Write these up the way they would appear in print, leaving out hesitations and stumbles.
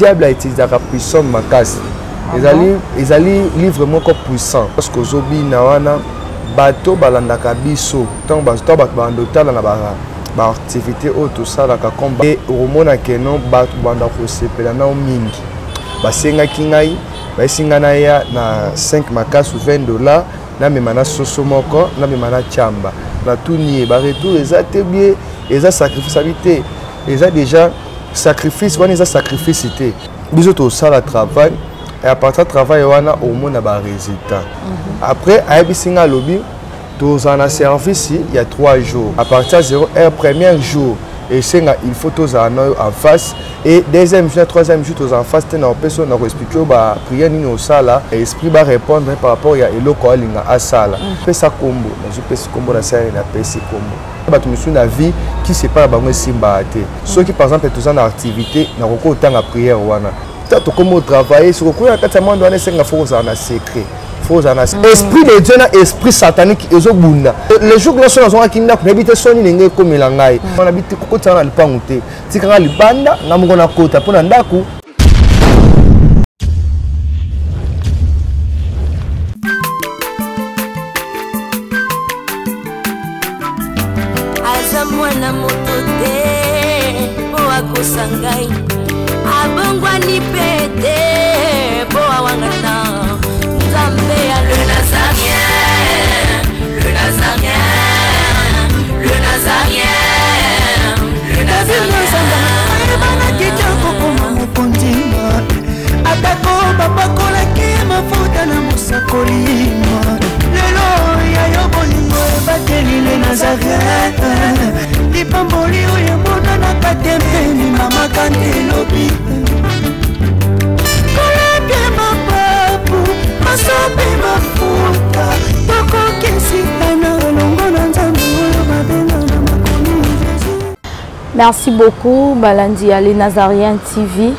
diable a utilisé la puissance makasi. Ils allaient livre encore puissant parce que zobi nawana bateau balandaka biso tant bateau bandota na ba activité auto sala ka combat et romona kenon bateau banda ko sepela na mingi basenga kingai basingana ya na 5 makasi $20 na memana soso moko na memana chamba na tout nié ba retour exacte bien et sacrifice habité et déjà sacrifice on est sacrificeité biso to sala travail. Et à partir du travail, on a au moins un résultat. Après, à Ebisinga Lobby, tous en service, il y a 3 jours. À partir de 0 heure, premier jour, et il faut tous en face. Et deuxième jour, troisième jour, tous en face, on peut expliquer la prière au sala. Et l'esprit va répondre par rapport à l'eau à sala. Je ça combo, je peux ce combo la série, la PC combo. Je suis la vie qui sépare les simba. Ceux qui, par exemple, tous en activité, n'ont pas autant de prière. Comment travailler sur le coup de secret. Esprit de Dieu, esprit satanique, les jours que nous sommes qui n'a pas sonné comme l'angai. On habite côté dans le pangoute. Si quand le banda, nous avons un côté pour n'andaku. Azamwana motote, oako sangai. Abongwani pete boa wangana Nzambe ya le Nazarien le Nazarien le Nazarien le Nazarien bana kitoko koma mukondima atako babako la kima futa na musakolima lelo ya yobolingo bateli le Nazarien lipamboli oyo mona na katempeni mama kandelobi kolapye mapapu masope mafuta tokokesitana longo na nzambe oyo babenga na makomi Jésus. Merci beaucoup Balandi Ali Nazarien TV.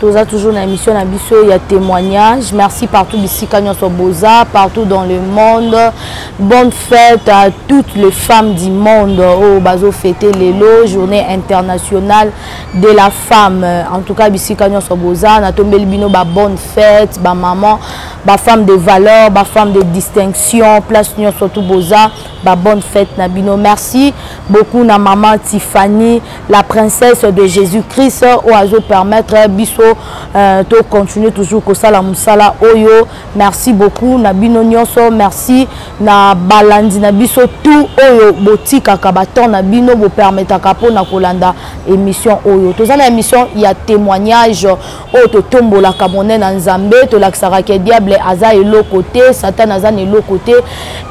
Tous a toujours une émission à Bisso, il y a témoignage. Merci partout ici Boza, partout dans le monde. Bonne fête à toutes les femmes du monde. Au bazo fêter l'élo, journée internationale de la femme. En tout cas ici Boza, na tombé bino ba bonne fête, ba maman, ba femme de valeur, ba femme de distinction, place Nyon surtout Boza, ba bonne fête na bino. Merci beaucoup na maman Tiffany, la princesse de Jésus-Christ, au azo permettre Bisso to continuer toujours ko sala musala oyo. Merci beaucoup na bino nyonso, merci na balandi na biso tout oyo botika ka baton na bino bo permettre ka pona kolanda émission oyo. Tozana émission il y a témoignage o to tombola ka monene na Nzambe to laksara ke diable aza elo côté satan aza elo côté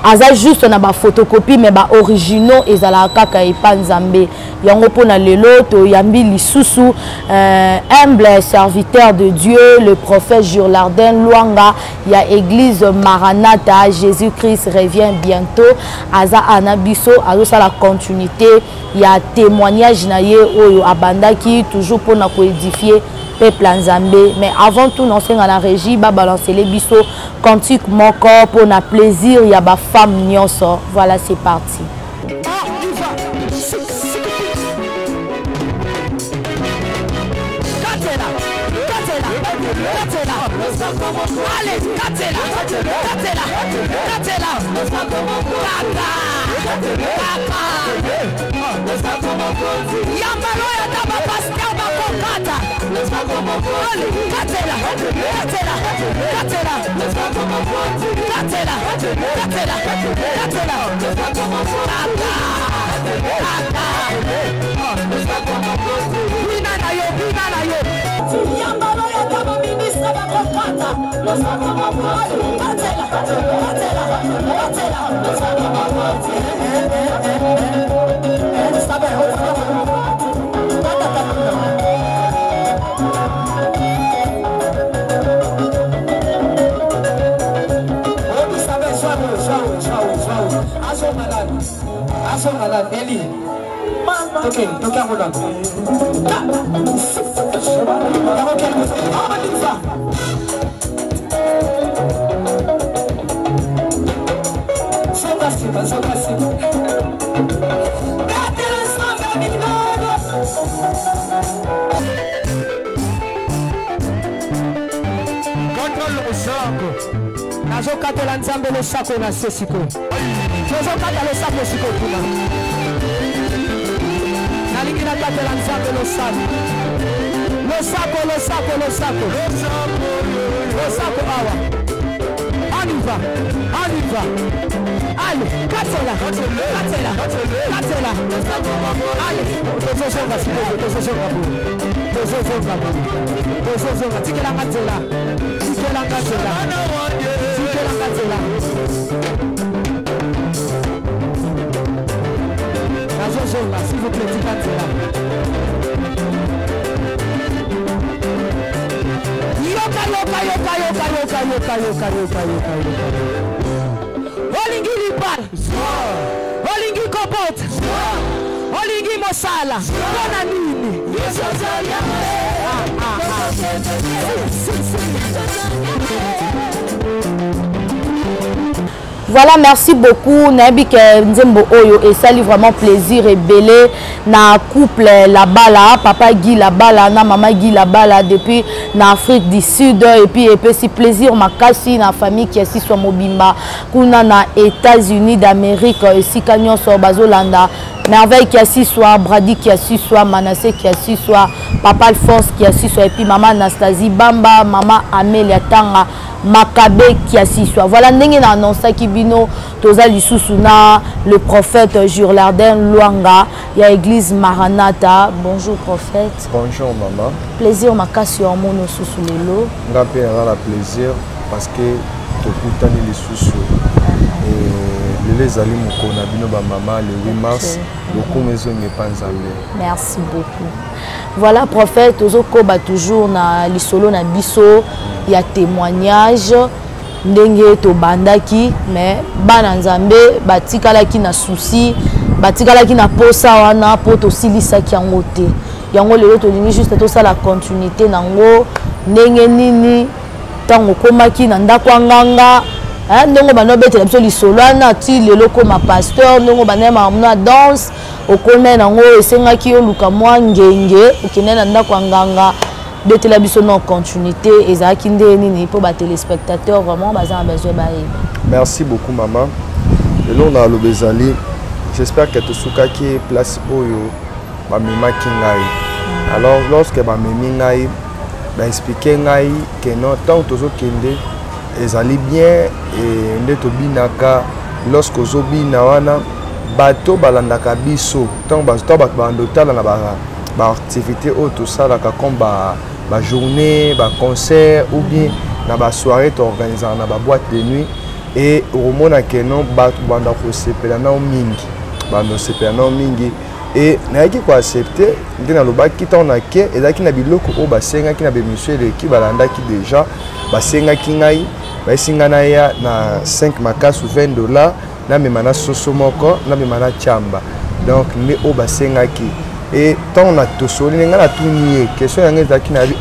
aza juste na ba photocopie mais ba originaux ezala kaka epa Nzambe yango pona lelo to yambi lisusu humble serviteur de Dieu, le prophète Jurlarden Luanga, il y a église Maranatha, Jésus-Christ revient bientôt, Aza Anabiso, Aza la continuité, il y a témoignage naye oyo abandaki toujours pour nous édifier peuple Nzambe. Mais avant tout, nous sommes à la régie, ba balancer les biso, cantique mon corps pour na plaisir, il y a ba femme nyonso. Voilà, c'est parti. Allez, Katela, Katela, Katela, Yambalo ya taba pasteur bakokata. Allez, Katela, Katela, Katela, Katela, Katela, Katela, Yambalo ya taba ministre bakokata. Ok, donc à Roland. nazokatela nzambe losako na se sikoyo tozokata losako sikoyo kuna nalingi nakatela nzambe losako awa on y va allez katela allez tozozonga sikoyo tozozonga tikela katela s'il vous plaît, Olingi libar, Olingi kopot, Olingi mosala, bona nini. Voilà, merci beaucoup. Nabik Nzembo Oyo et ça lui vraiment plaisir et belé na couple là-bas là, papa Guy là-bas là, na maman Guy là-bas là depuis na Afrique du Sud et puis si plaisir makasi na famille qui est sur Mobimba, kuna na États-Unis d'Amérique ici kanyon sur Bazolanda. Merveille qui assis soit, Brady qui assis soit, Manassé qui assis soit, Papa Alphonse qui assis soit, et puis Maman Anastasie Bamba, Maman Amélia Tanga, Makabe qui assis soit. Voilà, n'engé na annonça qui bino, toza Lissoussouna, le prophète Jurlardin Luanga, il y a l'église Maranatha. Bonjour prophète. Bonjour maman. Plaisir makasi en mono sous lelo. Ngapé la plaisir parce que tu coutani les sous. Les amis mokona bino ba maman le 8 mars beaucoup maison n'est pas nzambe. Merci beaucoup. Voilà prophète ozoko ba toujours na lisolo na biso ya témoignage ndenge to bandaki mais bana nzambe batikala ki na souci batikala ki na posa wana po to silisa ki yango te yango lelo to lingi juste to ça la continuité nango ndenge nini tango komaki na ndako nganga. Ndongo bano betela biso lisolo na ti lelo koma pasteur ndongo banema mna danse okona nango esengaki yo luka mwa ngenge okene na ndako nganga betela biso na continuité ezaki nde nini po ba téléspectateurs vraiment baza besoin ba. Merci beaucoup maman. Lelo na lobezali j'espère que tu sukaki place oyo ba mimaki ngai. Alors lorsque ba mimi ngai ba expliquer ngai que non tant tozo kende ezali bien et ndeto binaka lorsque ozobina wana bato balandaka biso tant bato bandotala na ba activité auto salaka comme ba journée ba concert ou bien na ba soirée organisée na ba boîte de nuit et romona que non bato banda ko sepela na mingi bando sepela na mingi et naiki ko accepter ndina lobaki tona ke ezaki na biloko o basenga ki na be monsieur de ki balandaki déjà basenga ki ngai baisingana ya na 5 makasu $20 na memana soso moko na memana chamba donc ne o basenga ki et tant na tosoli nga na tunier question ya ngeza ki na bi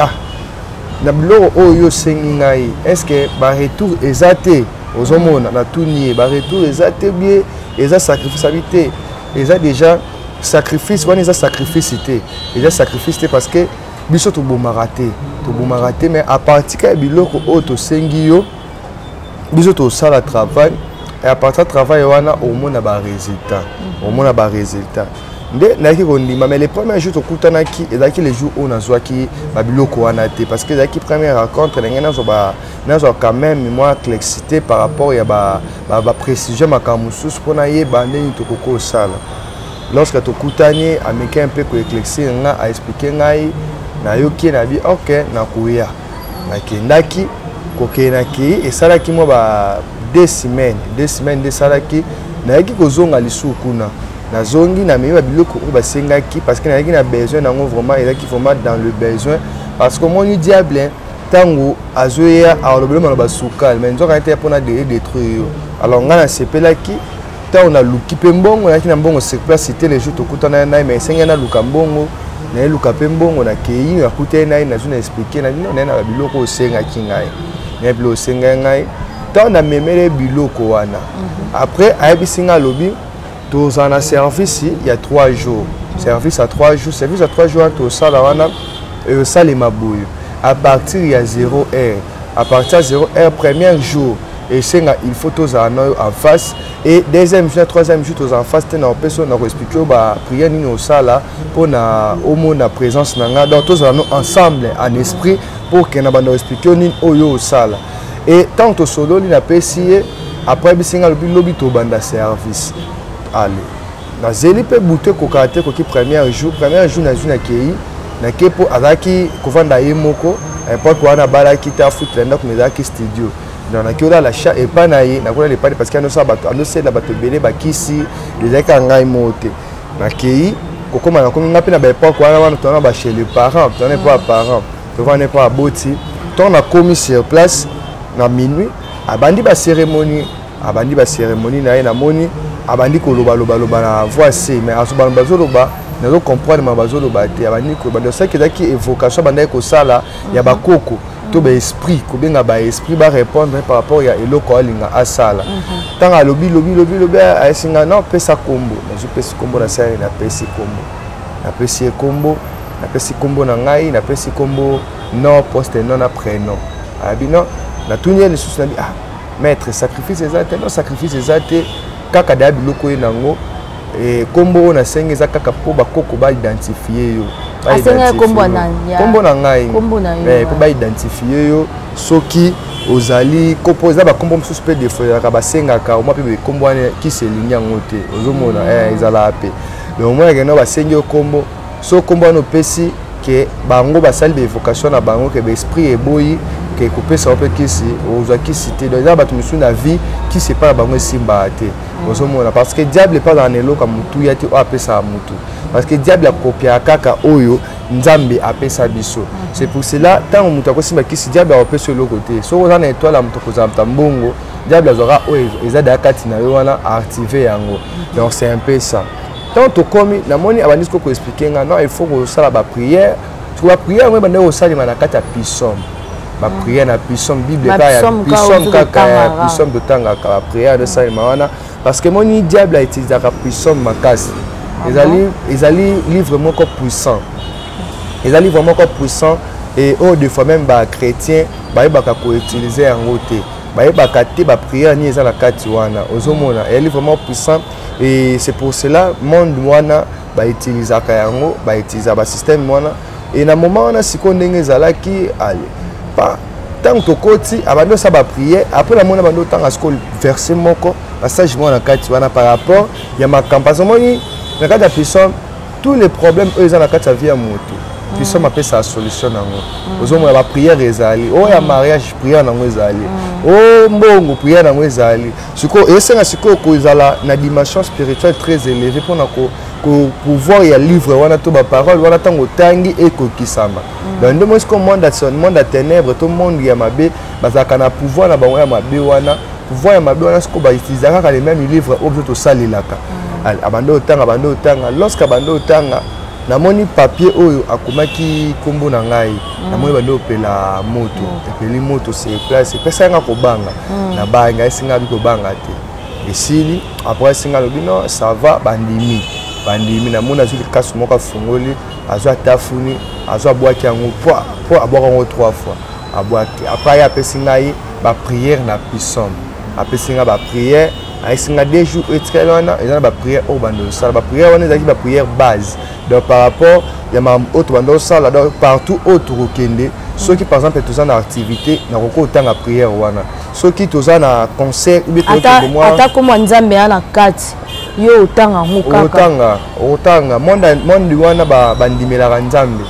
na biloko oyo sengi ngai est-ce que ba retour ezate ozomona na tunier ba retour ezate bien eza sacrifice habité eza déjà sacrifice wana eza sacrifice te eza sacrifice te parce que biso to bomaraté mais à partir ka biloko o to sengi yo biso to sala travail et à partir de travail wana au mona ba résultat nde naki kondima mais les premiers jours to kutanaki ezaki les jours on azwaki ba biloko wana te parce que ezaki première rencontre ngena zo ba nazo quand même moi complexité par rapport ya ba précision makamusus pona ye bande to koko sala lorsque to kutani ameka un peu ko éclaircir nga a expliquer ngai na yoki na bi OK na kuya na kendaki kokenaki et salaki mo ba 2 semaines de salaki na yaki kozonga lisukuna na zongi na mema biloko ba sengaki parce que na yaki na besoin nango vraiment ezaki vraiment dans le besoin parce que mon diable tango azoya a le problème na basukal mais nzoka était pour na détruire alors nga na sepelaki ta on a luki pembongo yaki na mbongo sur place c'était les jours to kutana na mais senga na luka mbongo na luka pembongo na kei ya kutena na zona expliquer na na biloko senga kingai na bilo senga ngai ta na memele biloko wana après abisinga lobi to zana service il y a 3 jours service à 3 jours to sala wana sale maboyo à partir il y a 0 heure à partir de 0h premier jour et c'est il faut tous en face et deuxième jour troisième jour tous en face on peut expliquer bah prière ni au sala pour na homo na présence nanga donc tous ensemble en esprit pour que na bando expliquer ni oyo au sala et tant que solo ni na pesier après bisinga lobi to banda service allez na zeli pe bouté ko karaté ko ki premier jour na zuna kei na kepo azaki kovanda yemoko pas quoi na bala ki ta foot lenda ko mezaki studio dans la kiola la chat et pas naïe na kola les pas parce qu'il y a no c'est la bato belé ba kisi les eka ngai moté na kei koko mana ko ngapi na ba pas quoi na wana ba chez les parents on n'est pas parents on n'est pas boti on a commis sur place na minuit abandi ba cérémonie na na moni abandi ko loba na voici mais asoba bazoloba nazo comprendre ma bazoloba te abandi ko bando ça qui daki évocation banda ko sala ya ba koko to ba esprit ko benga ba esprit ba répondre par rapport ya eloko alinga asala tanga lobi asinga non pesa kombo nazo pesa kombo na sala na pesa kombo na ngai na pesa kombo non poste non après non abino na tunia les sous na ah maître sacrifice ezate non sacrifice ezate kaka dabi loko nango et kombo na sengi za kaka po ba koko ba identifier yo asenga kombo na ngai mais po ba identifier yo soki ozali kopoza ba kombo msusu pe de fois ka ba senga ka o ma pe kombo ane ki se linya ngote ozomona ezala pe le moins que no ba sengi yo kombo so kombo no pesi que bango ba sali de vocation na bango que l'esprit est boyi que couper ça peut kisi ozaki cité donc là ba tu musu na vie qui c'est pas bango simba te ozomona parce que diable est pas dans elo comme mutu yati o apesa mutu parce que diable a copié kaka oyo nzambe apesa biso c'est pour cela tant mutu ko simba kisi diable a apesa le côté so on a étoile la mutu ko zamta mbongo diable azora oyo ezada kati na yo wana activer yango donc c'est un peu ça. Tant que comme la monnaie a dit qu'on expliquer non il faut que ça la prière tu vas prier on va au salut manakata à pissom ma prière na pissom bible pas ya pissom kaka pissom de tanga la prière de ça mawana parce que mon diable a utilisé la pissom makasi ils allaient livre vraiment puissant et oh des fois même ba chrétien ba ko utiliser en côté ba kate ba prière ni za la kati wana ozomona elle est vraiment puissant. Et c'est pour cela monde wana ba utiliser kayango ba utiliser ba système wana et na moment wana siko ndenge zalaki allez pas tant que koti abando sa ba prier après la mona bando tant asko verser moko passage wana kati wana par rapport ya ma campagne moni na kati ya puissant tous les problèmes eux za na kati ya vie ya moto puissant appelle sa solution nango ozomona ba prière ezali o ya mariage prière nango ezali oh mbongo prière nango ezali siko esenga siko ko ezala na dimension spirituelle très élevée pour na ko pouvoir ya livre wana to ba parole wana tango tangi et ko kisama donc ndemo siko monde à ténèbres tout monde ya mabe bazaka na pouvoir na bango ya mabe wana pouvoir ya mabe wana siko ba utiliser kaka les mêmes livres objet to salilaka abando tanga lorsque abando tanga na moni papier oyo akomaki kombo na ngai na moni bando pela moto epeli moto c'est place pesa nga ko banga na banga esinga biko banga te esili après singa lobino ça va bandimi na mona zuli kasu moka fungoli azwa tafuni azwa boaki yango po abwaka ngo 3 fois abwaki après ya pesinga yi ba prière na pissom apesinga ba prière aïsinga 2 jours etkela wana ba prière au bando sala ba prière wana ezaki ba prière base donc par rapport ya ma autre bando sala donc partout autre okende ceux qui par exemple tous en activité na roko tanga prière wana ceux qui tous en concert ou bien ata comme nzambe ana kati yo otanga ngukaka otanga monde wana bandimela nzambe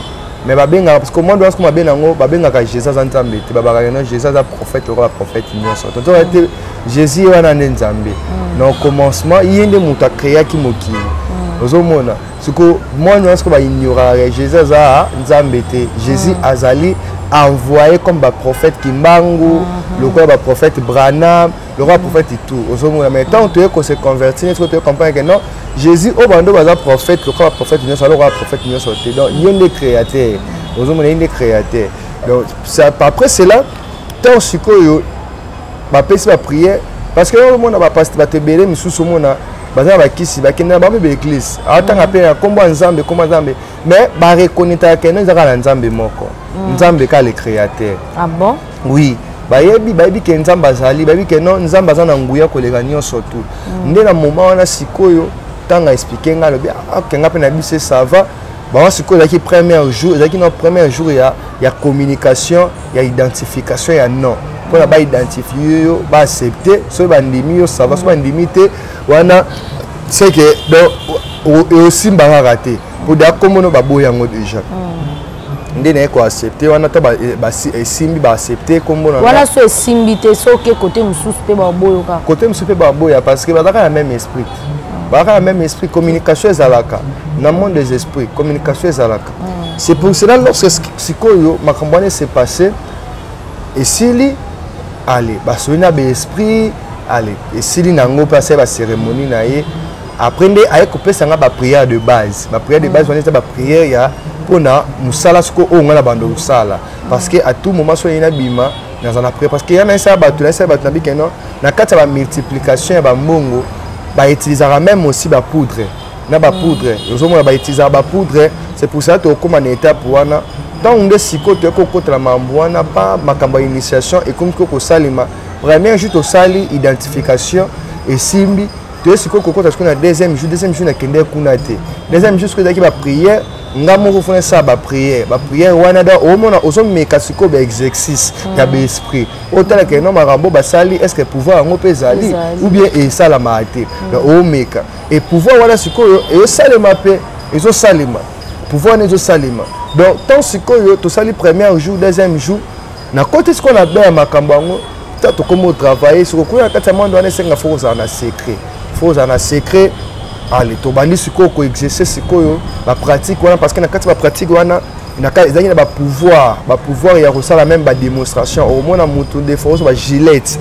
mais babenga parce que monde wana babenga ngo babenga ka Jésus nzambe te babaka no Jésus a prophète ou prophète nyonso to to Jésus wana nzambe no commencement yende mutu créa ki mokili ozomona siko monde wana ko ba ignorer Jésus za nzambe te Jésus azali envoyé comme ba prophète Kimbangu le quoi ba prophète Branham le roi prophète et tout ozomona mais tant que se convertir tu peux comprendre que non Jésus au bando baza prophète le quoi prophète nyonso le roi prophète nyonso te donc yende créateur ozomona yende créateur donc ça après cela tant sikoyo ba pesi ba prière parce que le monde va pas te belé misusu mona baza ba kisi ba kenda ba be église atanga pe ya kombo nzambe mais ba reconnaître que nous avons nzambe moko nzambe ka le créateur ah bon oui bayebi ke nzambe azali bayebi ke non nzambe aza na nguya koleka nyonso tout nde na moment wana sikoyo tanga expliquer nga lobi akenga pe na biso ça va ba sikoyo ezaki premier jour ezaki no premier jour ya communication ya identification ya non pour ba identifier yo ba accepter so ba ndimi yo ça va so ba ndimi te wana c'est que donc aussi mba raté pour da komono ba boyango déjà ndene ko accepter wana ta ba simbi ba accepter comme on voilà so simbi te so ke côté mususu pe ba boyo ka côté mususu pe ba boya parce que ba la même esprit ba même esprit communication ezalaka dans le monde des esprits communication ezalaka c'est pour cela lorsque sikoyo makambane s'est passé et sili allez ba soina be esprit allez et sili nango passer ba cérémonie na ye après nde aye couper sanga ba prière de base on est ba prière ya pona musala siko o ngala bando usala parce que à tout moment so ina bima dans la prière parce que y a un ça batu na bikeno na kata ba multiplication ya ba mbongo ba utilisera même aussi ba poudre na ba poudre ozomona ba utiliser ba poudre c'est pour ça to comme en étape wana tant on de siko to ko kotla mambwana pas makamba initiation et comme ko salima vraiment juste au sali identification et simbi to siko ko kotla na deuxième jour na kende kuna te deuxième jour que ba prière ngamo ko ça ba prière wana da au mona ozo meka siko ba exercice ya ba esprit otala ke no marambo ba sali est-ce que pouvoir ngo pezali ou bien et ça la maté o meka et pouvoir wala siko e salima pe ezo salima pouvoir ne zo salima donc tant siko yo to sali premier jour deuxième jour na côté ce qu'on a bien makambo ngo ta to comment travailler sur ko ya kata mando ane senga faut ça na secret allez to bandi siko ko exercer siko yo ba pratique wana parce que na kati ba pratique wana na ka ezaki na ba pouvoir ya kosala même ba démonstration au moins na mutu de force ba gilette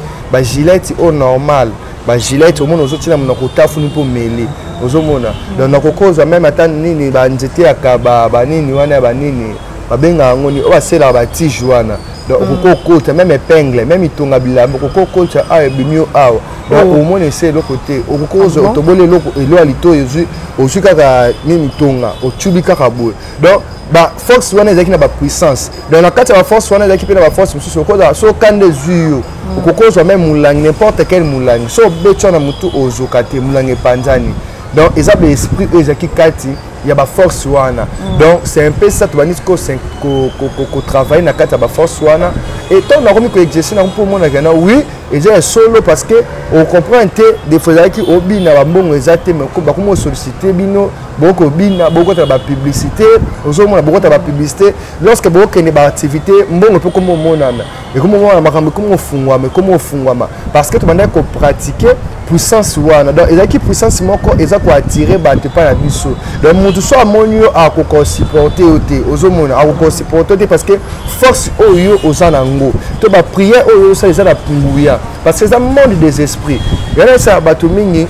au normal ba gilette au moins ozoti na monako tafuni po mele ozomona donc na kokoza même ata nini ba nzete ya kaba ba nini wana ba nini ba benga ngoni o ba sela ba tige wana donc kokota même épingle même itonga bilamba kokota a bimio awa donc au moins c'est le côté au kokoza otobole loko elo alito yezu osuka ka nini tonga otubika kabwe donc ba force wana ezaki na ba puissance donc na kati ya force wana ezaki pe na ba force mususu koza so kande zuyo kokoza même mulangi n'importe quel mulangi so becho na mutu ozokate mulangi panzani donc ils ont l'esprit ezaki kati il y a ba force wana donc c'est un peu ça tu vas dire que travailler na kati ya ba force wana et tant on a remis que exercer na pour moi na oui et j'ai solo parce que on comprend que des fois qui obi na ba mbongo ezate mais ko ba ko solliciter bino boko bina boko ta ba publicité ozomona boko ta ba publicité lorsque boko ne ba activité mbongo peut comme monana et comme on makambo comme ofungwa parce que tu vas ko pratiquer puissance wana donc ezaki puissance moko eza ko attirer ba te pa na biso donc mutu so amonio a ko supporter ote ozomona a ko supporter parce que force oyo ozana ngo to ba prière oyo ça eza la punguya parce que c'est un monde des esprits yana ça bato mingi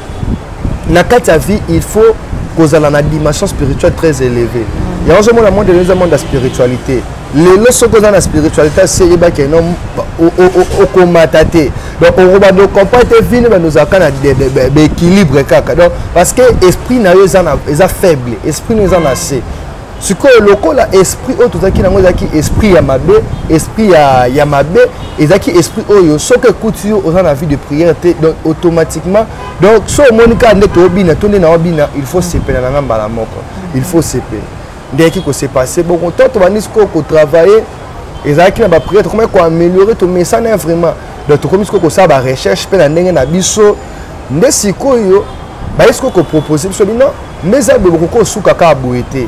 na kati ya vie il faut kozala na dimension spirituelle très élevée il y a un monde de monde de spiritualité les leçons que dans la spiritualité c'est yeba que non au komatate donc on va donc comprendre vie nous akana de équilibre kaka donc parce que esprit na yo eza faible esprit nous en assez ce que lokola esprit o tozaki nango ezaki esprit ya mabe esprit ya mabe ezaki esprit oyo soki ekuti yo oza na vie de prière te donc automatiquement donc so monika nde tobina tonde na obina il faut sepela na ngamba moko il faut sepela ndeki ko se passer bon to bandisi ko travailler ezaki na ba prière comment ko améliorer to message vraiment donc to komisi ko ça ba recherche pe na ndenge na biso nde sikoyo ba esko ko proposer biso bino mais a beaucoup suka ka boité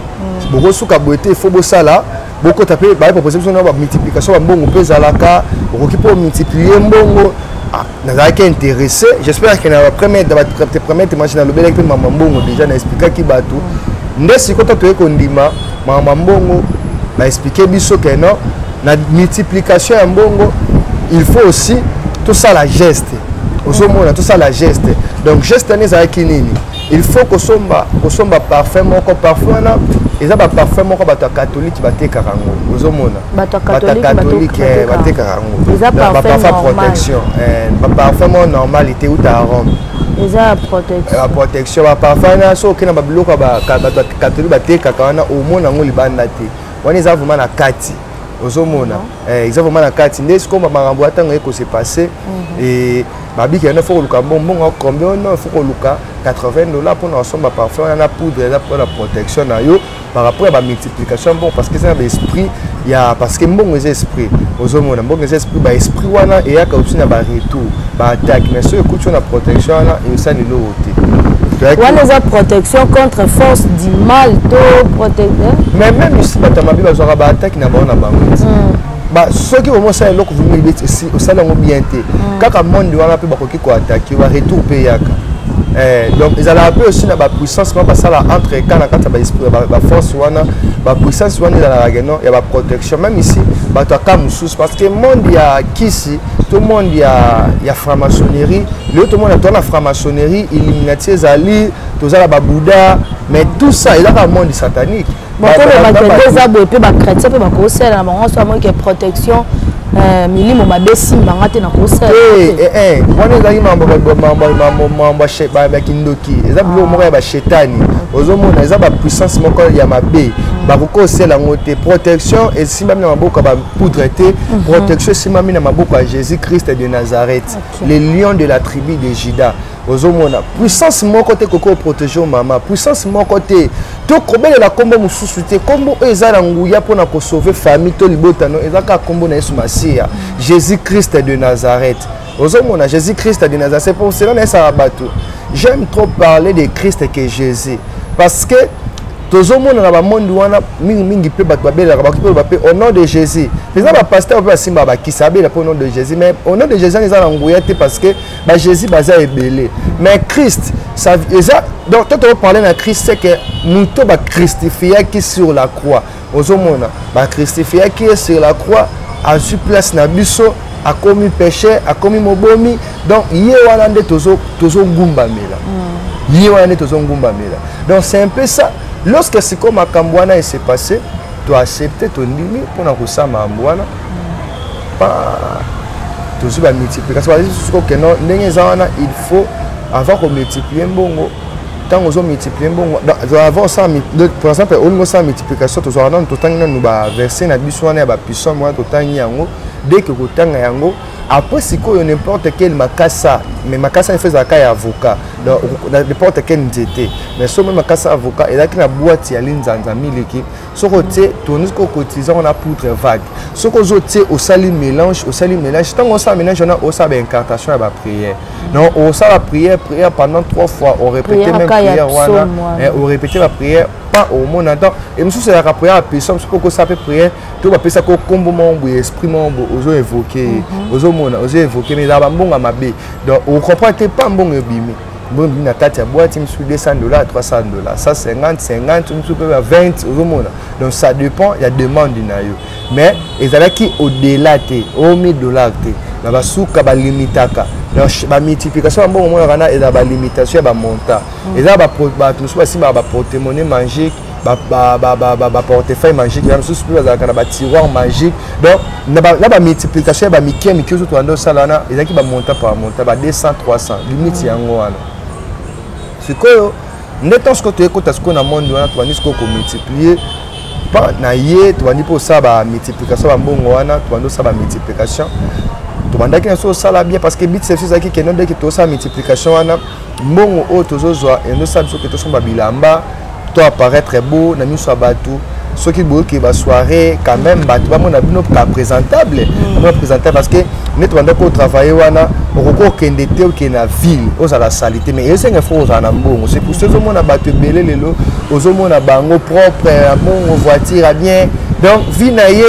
beaucoup suka boité il faut bosala beaucoup taper ba proposer biso na ba multiplication ba mbongo pe zalaka beaucoup pour multiplier mbongo nazalaki intéressé j'espère que na première témoignage na lobelaki pe mama mbongo déjà na expliquer ki bato nde sikoto to ekondima mama mbongo na expliquer biso que non na multiplication ya mbongo il faut aussi tout ça la geste ozomona tout ça la geste donc geste nezalaki nini il faut que somba parfum moko parfois na eza ba parfum moko bato catholique bateka rango ozomona bato catholique bateka rango eza parfum protection ba parfum normalité ou ta Rome eza protection ba parfum na so kena ba biloko ba bato catholique bateka kana au monde ngo libanda te wana eza vraiment na kati ozomona eza vraiment na kati nde siko makambo atanga eko se passer et babiki yana faut luka bonbon combien non faut luka $80 pour na somba parfum na poudre eza pour la protection na yo par rapport à la multiplication bon parce que c'est un esprit il y a parce que bon les esprits ozomona bon les esprits ba esprit wana et ya ka aussi na ba retour ba attaque mais ceux écoute na protection là et ça ni l'autre wana eza protection contre force du mal to protection mais même ici batamabi bazora ba attaque na ba bango ba soki au moins ça eloko vous me dites ici au salon bien té kaka monde wana pe bakoki ko attaquer wa retour pe yaka donc ils allaient un peu aussi dans la puissance mais ça là entre quand la force wana la puissance wana dans la geno il y a la protection même ici bah toi comme sous parce que monde il y a qu'ici tout le monde il y a franc-maçonnerie tout le monde a la franc-maçonnerie illuminati zali tout ça la Bouddha mais tout ça il y a un monde satanique bon pour les abos et puis les chrétiens puis les conseils là on soit moins que protection milimo mabesi mbangate na conseil wana ezali mambo ba kindoki eza bilo moko ya ba shetani ozomona eza ba puissance moko ya mabe ba kokosela ngote protection esimba na maboko ba poudre te protection esimba na maboko ya Jésus Christ de Nazareth le lion de la tribu de Juda ozomona puissance moko te koko protéger mama puissance moko te to kobelela kombo mususu te kombo ezala nguya pona ko sauver famille to libotano ezaka kombo na Yesu Masia Jésus Christ de Nazareth ozomona Jésus Christ de Nazareth c'est pour cela na ça bateau j'aime trop parler de Christ que Jésus parce que tozomona na ba monde wana mingi pe bato babela ba pe au nom de Jésus faisant ba pasteur ba simba ba kisabela au nom de Jésus mais au nom de Jésus ils ont nguya te parce que ba Jésus baza ebelé mais Christ ça donc quand on parle de Christ c'est que nous to ba crucifié qui sur la croix ozomona ba crucifié qui est sur la croix a su place na biso a commis péché a commis mobomi donc yé wana nde tozo ngumba mela yé wana nde tozo ngumba mela donc c'est un peu ça. Lorsque c'est comme à Kambouana il s'est passé, tu as accepté ton limite pour nous ressemble à Kambouana. Pas toujours la multiplication. Il faut avoir qu'on multiplie un bon. Tant qu'on multiplie un bon. Avant ça, par exemple, on a multiplication. Tout ça, tout temps nous verser na biso na ba puissance moi tout temps yango. Dès que tout temps yango. Après, si on n'importe quel makasa, mais makasa il fait ça comme avocat, donc n'importe quel entité. Mais si on makasa avocat, il y a une boîte à l'inzanza miliki. Ce côté, tourner ce cotisant on a poudre vague. Ce côté au sali mélange, tant on ça mélange on a au ça incantation à la prière. Non, on ça la prière pendant 3 fois, on répète même prière on répète la prière pas au monde attend. Et monsieur c'est la prière à personne, ce que ça peut prière, tout va passer ça comme combo mon esprit mon ozo évoquer, ozo évoquer mais là bon à ma bé. Donc on comprend que pas bon bimi. Bon na tati ya boîte il me sous $200 $300 ça 50 me sous 20 ozo mona. Donc ça dépend, il y a demande na yo. Mais ezala qui au-delà te, au $1000 te. Na ba suka ba limitaka. Donc la multiplication bon moment on a la limitation ba montant et là ba tout ça ba porte-monnaie magique ba portefeuille magique même sous plus za kana ba tiroir magique donc la multiplication ba mikie tout ando salana et là qui ba montant par montant ba 200 300 limite yango wana c'est quoi neto ce que tu écoutes ce qu'on a monde wana tu dis qu'on multiplier pas na yé tu dis pour ça ba multiplication ba mbongo wana tu ando ça ba multiplication tu mandas qu'il y a ça là bien parce que bit c'est ça qui est non dès que tu as multiplication wana mbongo o tozozoa et nous savons que tu sont babilamba toi apparaître beau na miso abatu ceux qui beau qui va soirée quand même batu ba mon abino ka présentable parce que net wanda ko travailler wana okoko kende te o na ville aux la salité mais ese nga faut na mbongo c'est pour ceux mon abatu belé lelo ozomona bango propre mon voiture bien donc vie na ye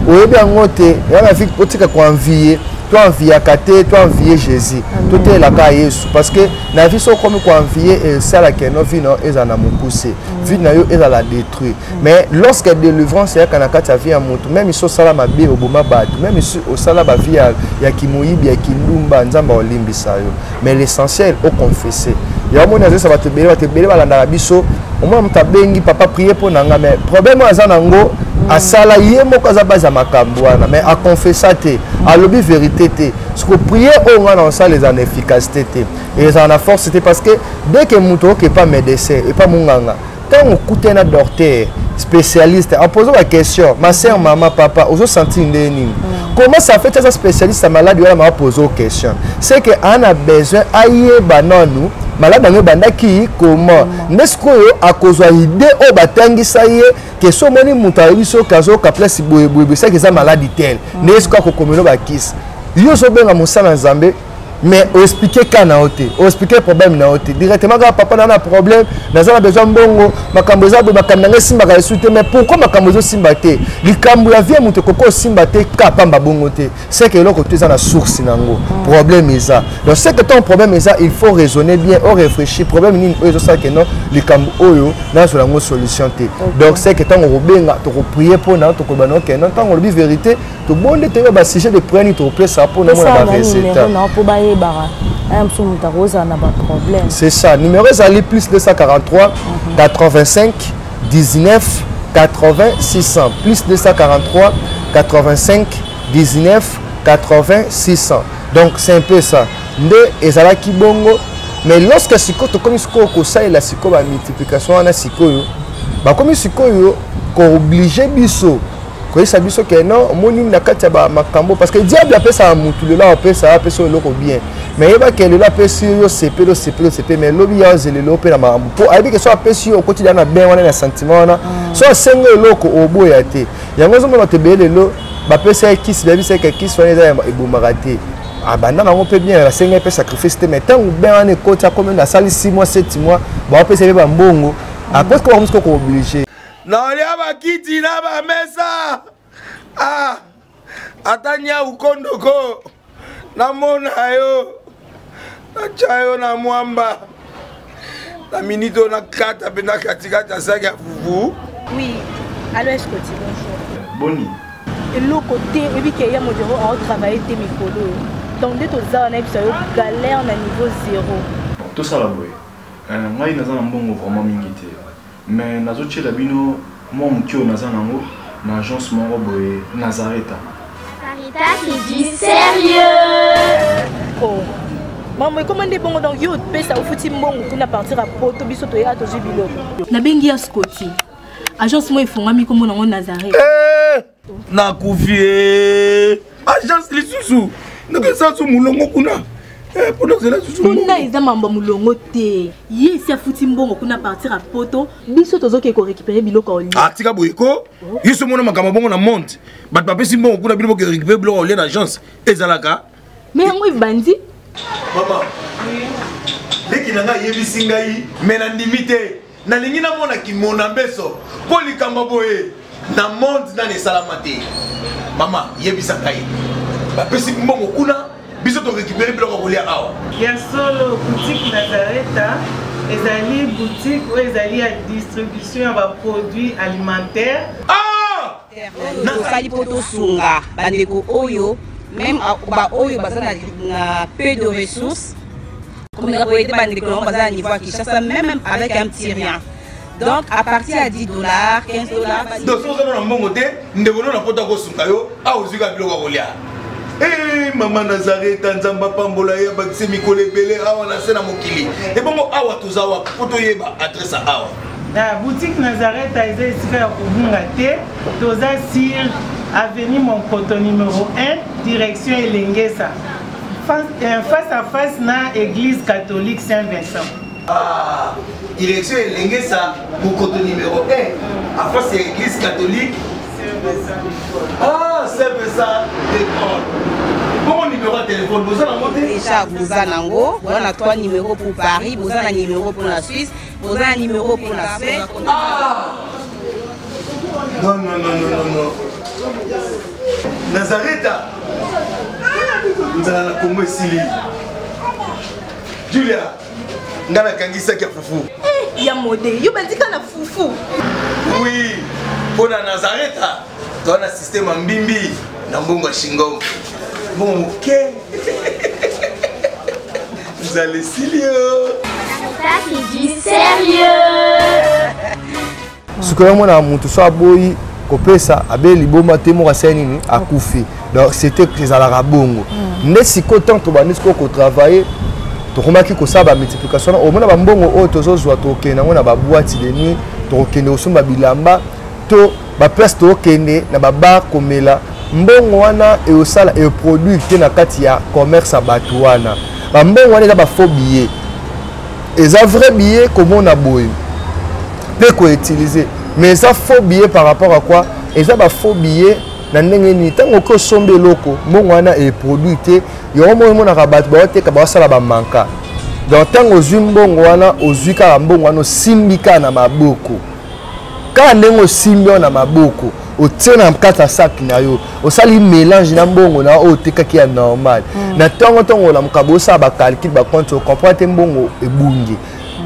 oyebi ngote ya na vie otika ko envier toi envier Kate, toi envier Jésus. Tout est là bas Jésus parce que la vie sont comme quoi envier et ça la que nos vies non ils en a poussé. Vie na yo ils la détruit. Mais lorsque délivrance c'est quand la vie à monte même ils sont sala mabe au boma bat même au sala ba vie ya kimoyibi ya kilumba nzamba olimbi sayo. Mais l'essentiel au confesser. Ya mon ça va te béler ba la biso. Au moins mtabengi papa prier pour nanga mais problème azanango asala yé moko za baza makambo wana mais à confesser te à lobby vérité te ce que prier on a dans ça les en efficacité te et ça en a force c'était parce que dès que muto qui pas médecin et pas munganga tant on un docteur spécialiste en posant la question ma soeur maman papa aux senti comment ça fait ça spécialiste malade il m'a posé question c'est que on a besoin aïe bananu malade dans banda qui comment n'est-ce que à cause de idée au batangi ça y est que so moni mutari so kazo ka place boye ça que ça maladie telle n'est-ce que ko komelo ba kiss yo so benga musala nzambe mais on expliquer kana oté on expliquer problème na oté directement quand papa na problème na besoin bongo makambo za bo makambo simba ka souté mais pourquoi makambo zo simba té likambo ya vie muto koko simba té ka pamba bongo té c'est que loko tu za na source nango problème isa donc c'est que ton problème isa il faut raisonner bien on réfléchir problème ni oyo ça que non likambo oyo na so lango solution té donc c'est que tant on benga to prier pour na to ko bano que non tant on dit vérité to bonde té ba sujet de prendre to place ça pour na résultat c'est ça, numéro est plus 243 85 19 80 600 plus 243 85 19 80 600 donc c'est un peu ça et ça qui bongo mais lorsque siko to comme siko ko ça et la siko ba multiplication ana siko yo ba comme siko yo ko obligé biso ko ça biso que non moni na kati ba makambo parce que diable appelle ça mutu là appelle ça so loko bien mais il va que le appelle sur yo CP mais lobi ya zele lope na mambo pour aibi que so appelle sur au quotidien na ben wana na sentiment na so sengo loko oboya te yango zo mo te bele lo ba pesa kiss ba bisa que kiss wana za ebomagate abanda na on peut bien la sengo peut sacrifice mais tant ou ben wana kota comme na sali 6 mois 7 mois ba pesa ba mbongo après ko on ko obligé na lia ba kiti na ba mesa atanya ukondoko na mona yo na chayo na mwamba na minito na kata pena katikata saki ya fufu. Oui, alors est-ce que tu bonjour Boni et le côté et puis qu'il y a mon bureau à travailler tes micros donc dès aux ans on a galère na niveau 0 tout ça la boy moi il naza na mbongo vraiment mingité mais nazo tchela bino moi mukio naza nango na agence moko boye Nazareta. Sarita qui dit sérieux. Oh maman comment des bongo donc yo pesa au futi mbongo kuna partir à poto biso to ya to jibilo na bengi ya Scotty agence moi ifongami comme nango Nazareta na kufie agence lisusu ndeke sansu mulongo kuna pour cela susu kuna iza mambo mulongo te yesi afuti mbongo kuna partir à poto biso tozoke ko récupérer biloko oli tika boyeko yiso mona makama bongo na monte bat papa si mbongo kuna biloko récupérer biloko oli na agence ezalaka mais yango ibandi maman leki nanga yebisi ngai mais na ndimite na lingi na mona kimona mbeso po likamba boye na monte na nesalama te maman yebisa ngai bapesi mbongo kuna biso to récupérer biloko kolia awa ya solo boutique Nazareta ezali boutique ou ezali ya distribution ya ba produits alimentaires na sali poto sunga bandeko oyo même ba oyo bazana na peu de ressources comme na ko ete bandeko bazana niveau à Kinshasa même avec un petit rien donc à partir à $10 $15 donc so na mbongo te ndeko na poto ko sunga yo awu zika biloko kolia. Maman Nazareta nzamba pambola ya bakise mikole belé awa na sena mokili et bongo awa tozawa poto yeba adresse awa la boutique Nazareta est ici à Kubunga te toza sur avenue Monkoto numéro 1 direction Elengesa face à face na église catholique Saint-Vincent direction Elengesa Monkoto numéro 1 à face à église catholique Saint-Vincent d'école. Bon numéro de téléphone, vous avez monté déjà, vous avez nango, vous avez 3 numéros pour Paris, vous avez un numéro pour la Suisse, vous avez un numéro pour la Suède. Non. Nazareta. Vous avez la Congo Sili. Julia, ngana kangisa kia fufu. Ya modé, yo bandika na fufu. Oui, pour la Nazareta. Dans un système en bimbi, dans Bongo Shingo. Bon, ok. Vous allez sérieux. Sarita qui dit sérieux. Ce que l'on a monté sur Aboyi, Kopesa, Abel Liboma, Temora Senini, a Koufi. Donc c'était que à la bongo. Mais si autant tu vas nous travailler, tu remarques que ça va multiplication. Au moins, on a bongo, autres choses, on a boîte de nuit. tokende osomba bilamba to ba place tokende na ba bar komela mbongo wana e osala e produit te na kati ya commerce bato wana ba mbongo wana eza ba faux billet eza vrai billet comment na boye pe ko utiliser mais ça faux billet par rapport à quoi eza ba faux billet na ndenge ni tango ko sombe loko mbongo wana e produit te yo mo na rabat ba te ka ba sala ba manka donc tango ozwi mbongo wana ozwi kaka mbongo wana osimbika na maboko kaka ndenge osimbi na maboko otie na kati ya sac na yo osali mélange na mbongo na oyo otekaki ya normal na ntongo olamuka bosala bacalcule bacompte ocomprend te mbongo ebungi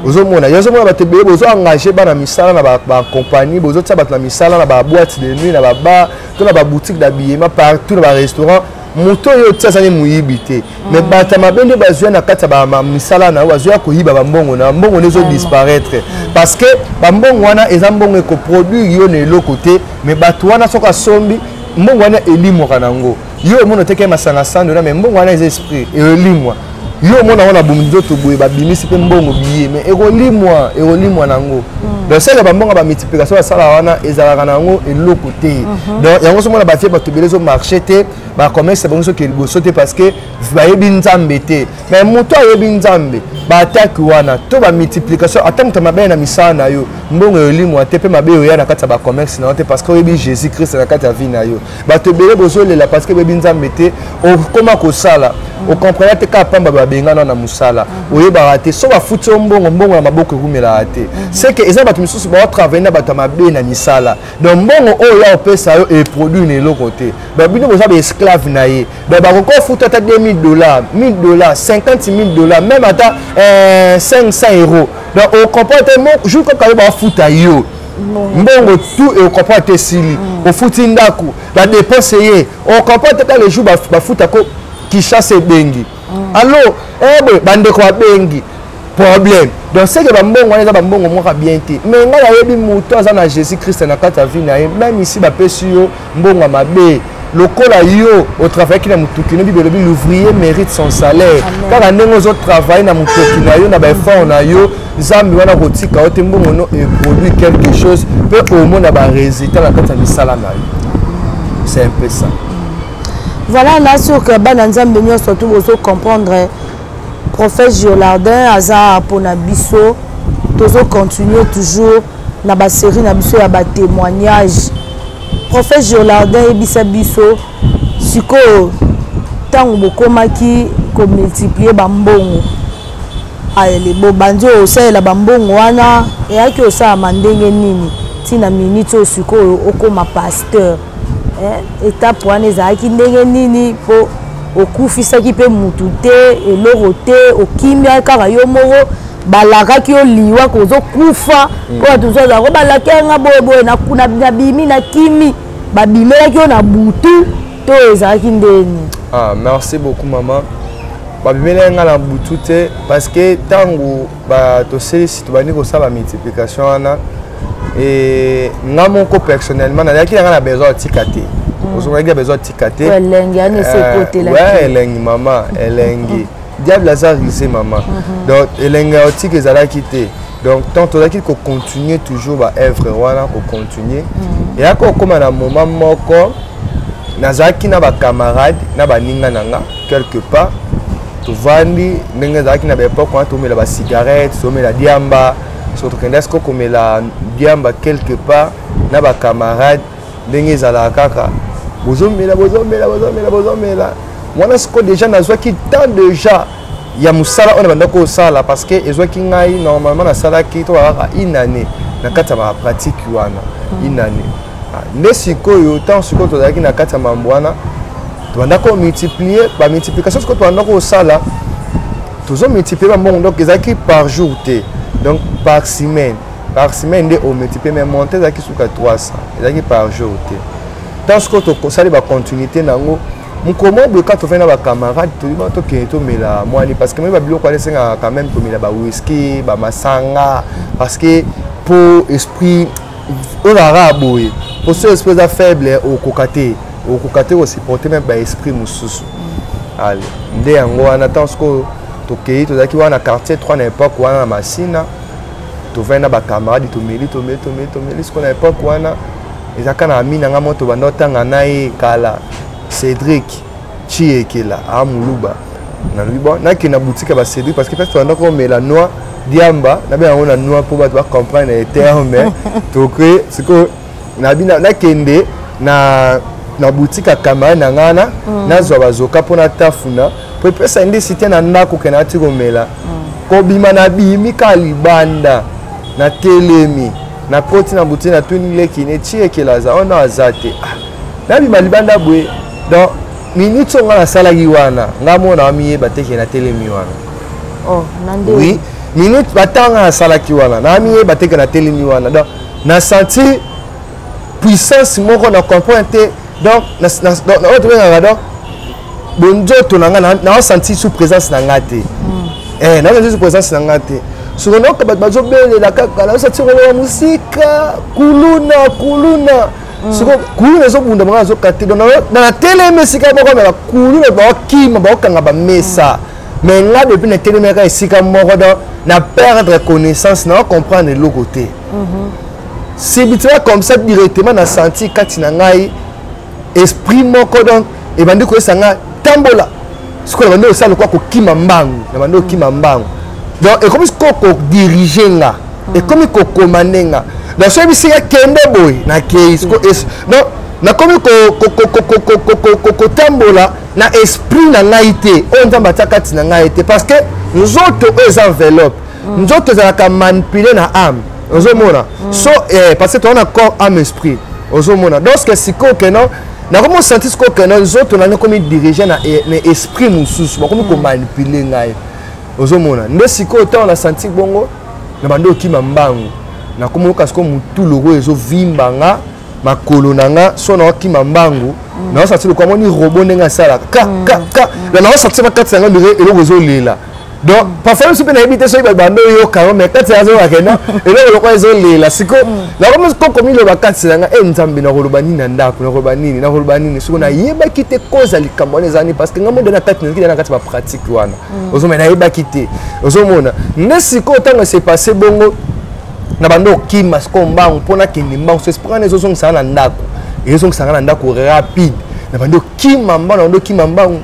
ozomona yo ozomona bato ebele bozoengage bana misala na bacompagnie bozotia bato na misala na baboîte de nuit na babar to na baboutique d'habillement partout na barestaurant moto oyo otia azali moyibi te mais bato ya mabe nde bazwa na kati ya bamisala na yo bazwa koyiba bambongo na mbongo nde ezodisparaître parce que bambongo wana eza mbongo ekoproduire yo na eloko te mais bato wana soki asombi mbongo wana elimwaka nango yo omona oteke masanga sando mais mbongo wana eza esprit elimwa yo omona wana bomi nzoto boye babimisi mpe mbongo biye mais ekolimwa nango donc seke bambongo bamultiplication basala wana ezalaka nango eloko te donc yango somona batie bato ebele ezomarché te bacommerce bango soki liboso te parce que bayebi nzambe te mais moto ayebi nzambe baataki wana to bamultiplication ata moto mabe na misala na yo mbongo elimwa te mpe mabe oya na kati ya bacommerce na yo te parce que oyebi jésus christ na kati ya vie na yo bato ebele bozolela parce que boyebi nzambe te okoma kosala okomprena te kaka pamba babengana na mosala oyebaka te so bafuti yo mbongo na maboko ekumelaka te seke eza bato misusu baotravaille na bato ya mabe na misala donc mbongo oyo ya opesa yo eproduit na eloko te babino boza baesclave na ye donc bakoki ofuta ata $1000 $50,000 même ata 500 euros donc ocomprend te jour kaka yo bafuta yo mbongo tout ocomprend te sili ofuti ndako badepense ye ocomprend te ka le jour bafuta ko Kishasa ebengi alors bandeko babengi problème donc c'est que bambongo wana eza bambongo moko bien te mais ngai nayebi moto aza na jésus christ na kati ya vie na ye même ici bapesi yo mbongo ya mabe lokola yo otravaillaki na motuki no bible elobi l'ouvrier mérite son salaire kaka ndenge ozotravaille na motoki na yo na baeffort na yo nzambe wana kotika yo te mbongo no eproduit quelque chose mpe omona barésultat na kati ya misala na yo c'est un peu ça. Voilà, là sur que bana nzambe nyo surtout vous comprendre prophète Giolardin aza pour na biso tozo continuer toujours na ba série na biso ya ba témoignage prophète Giolardin ebisa biso siko tango bokomaki ko multiplier ba mbongo ale bo banjo osala ba mbongo wana eyaki osala mandenge nini tina minute siko okoma pasteur étape wana ezalaki ndenge nini mpo okufisaki mpe mutu te eloko te okimia kaka yo moko balakaki yo liwa kozokufa mpo bato mosusu ko balaki yanga boyeboye nabimi na kimi babimelaki yo na butu to ezalaki ndeni. Merci beaucoup maman. Babimelaki nga na butu te parce que ntango toselisi tobandi kosala multiplication wana et nga moko personnellement nazalaki nanga na besoin tika te ozongaki na besoin tika te elengi mama elengi diable aza risé mama donc elengi otika ezalaki te donc tant tozalaki kocontinue toujours baœuvre wana kocontinue eyaki okóma na moment moko nazalaki na bacamarade na baninga na nga quelque part tovandi ndenge ezalaki na baépoque wana tomela basigarette tomela diamba surtout quand est-ce qu'on met la diamba quelque part na ba camarade ndenge ezala kaka bozomela mwana siko déjà nazwa ki tant déjà ya musala on banda ko sala parce que ezwa ki ngai normalement na sala ki to kaka une année na kata ba pratique wana une année nde sikoyo tant siko to zaki na kata mambo wana to banda ko multiplier ba multiplication siko to banda ko sala toujours multiplier ba mbongo donc ezaki par jour te donc par semaine nde on multiplie mais monter ezaki suka 300 ezaki par jour te tant ce que to sali ba continuité nango mukomo bloka to fena ba camarade to ba to ke to mela mwani parce que même ba biloko ale senga quand même to mela ba whisky ba masanga parce que pour esprit on a boy pour ce esprit da faible au kokate au supporter même ba esprit mususu allez nde yango ana tant ce que to ke to zaki wana quartier 3 na époque wana masina tovai na bacamarade tomeli ce qu'on à l'époque wana ezaka na ami nanga moto banda otanga na ye kala Cédric Chiekela a Muluba na lui bon na ki na boutique ba Cédric parce que peut-être on a comme la noix diamba na bien on a noix pour ba comprendre les termes donc c'est que na bina na kende na boutique à camarade na ngana na zo bazoka pona tafuna pour pesa indi cité na ndako ke na tikomela ko bima na bimi kalibanda na telemi na koti na boutique na tuni leki ne Chiekela za on a azate na bima libanda bwe donc minute on a sala yiwana ngamo na miye bateke na telemi wana oh nande oui minute batanga sala kiwana na miye bateke na telemi wana donc na senti puissance moko na comprendre donc na autre nga donc bonjoto na nga na senti sous présence na ngate na senti sous présence na ngate sur no ka bazo bele la kaka na senti ko musika kuluna siko kuluna zo bunda manga zo kati donc na télé mesika moko na kuluna ba kima ba kanga ba mesa mais là depuis na télé meka esika moko donc na perdre connaissance na comprendre le côté c'est habituellement comme ça directement na senti kati na ngai esprit moko donc et bandi ko sanga tambola siko na bandi osala quoi ko kima mbangu na bandi okima mbangu donc et comme ko diriger nga et comme ko commander nga donc so bisi ya kende boy na case ko donc na comme ko tambola na esprit na ngai te on tamba takati na ngai te parce que nous autres les enveloppes nous autres za ka manipuler na âme ozomona so parce que on a corps âme esprit ozomona donc que siko que non na comme sentir ce que non nous autres na comme diriger na esprit mususu ba comme ko manipuler ngai ozomona nde siko to na sentir bongo na bando kima mbangu na comme kasi ko mutu logo ezo vimbanga makolo nanga so na kima mbangu na sentir ko moni robot nanga sala ka na sentir ba katsa nga ndire elo ezo lela donc parfois je peux n'habiter sur bando yo quand mais quand ça zo akena elo lo ko ezo lela siko na comme ko komi lo bakatsi nga nzambe na koloba nini na ndako na koloba nini siko na yeba kite cause likambo ezani parce que ngamo na tête na kati ba pratique wana ozo mena yeba kite ozo mona nesiko tanga c'est passé bongo na bando kima siko mbangu pona kindi mbangu c'est prendre ezo sanga na ndako ezo sanga na ndako rapide na bando kima mbangu na bando kima mbangu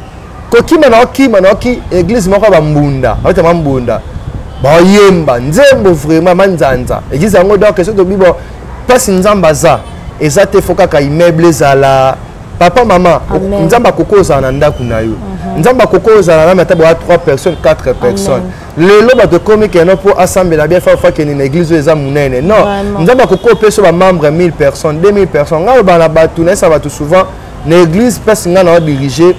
kokima na ki église moko ba mbunda ata mbunda ba yemba nzembo vraiment manzanza église yango donc que to bibo passe nzamba za ezate foka ka immeuble zala papa maman nzamba kokoza na ndaku na yo nzamba kokoza na mata ba 3 personnes 4 personnes lelo ba to komi que non pour assembler la bien fa que ni église eza munene non nzamba kokope so ba membre 1000 personnes 2000 personnes ngalo ba na batu na ça va tout souvent l'église passe ngana diriger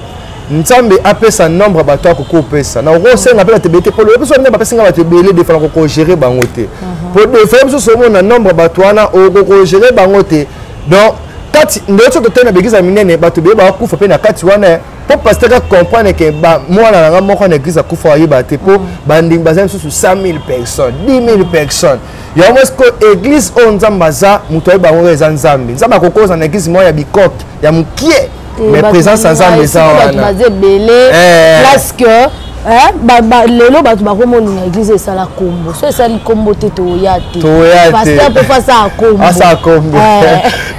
nzambe apesa nombre bato akoko pesa na rosenga pela tebete pour le besoin na pesa nga bato belé de fala ko gérer bango te pour de faire so so na nombre bato wana ko gérer bango te donc kati ndoto to tena begiza minene bato be ba kufa pe na kati wana pour pasteur comprendre que ba mwana nga moko na église akufa ayiba te pour banding bazam so 100000 personnes 10000 personnes ya moins que église on nzambaza muto ayiba ngo eza nzambe nzamba kokoza na église moya bikok ya mukie mais présence ensemble ça wana parce que lelo bato bakomona na église esala kombo so esali kombo te toya te pasteur peut faire ça à kombo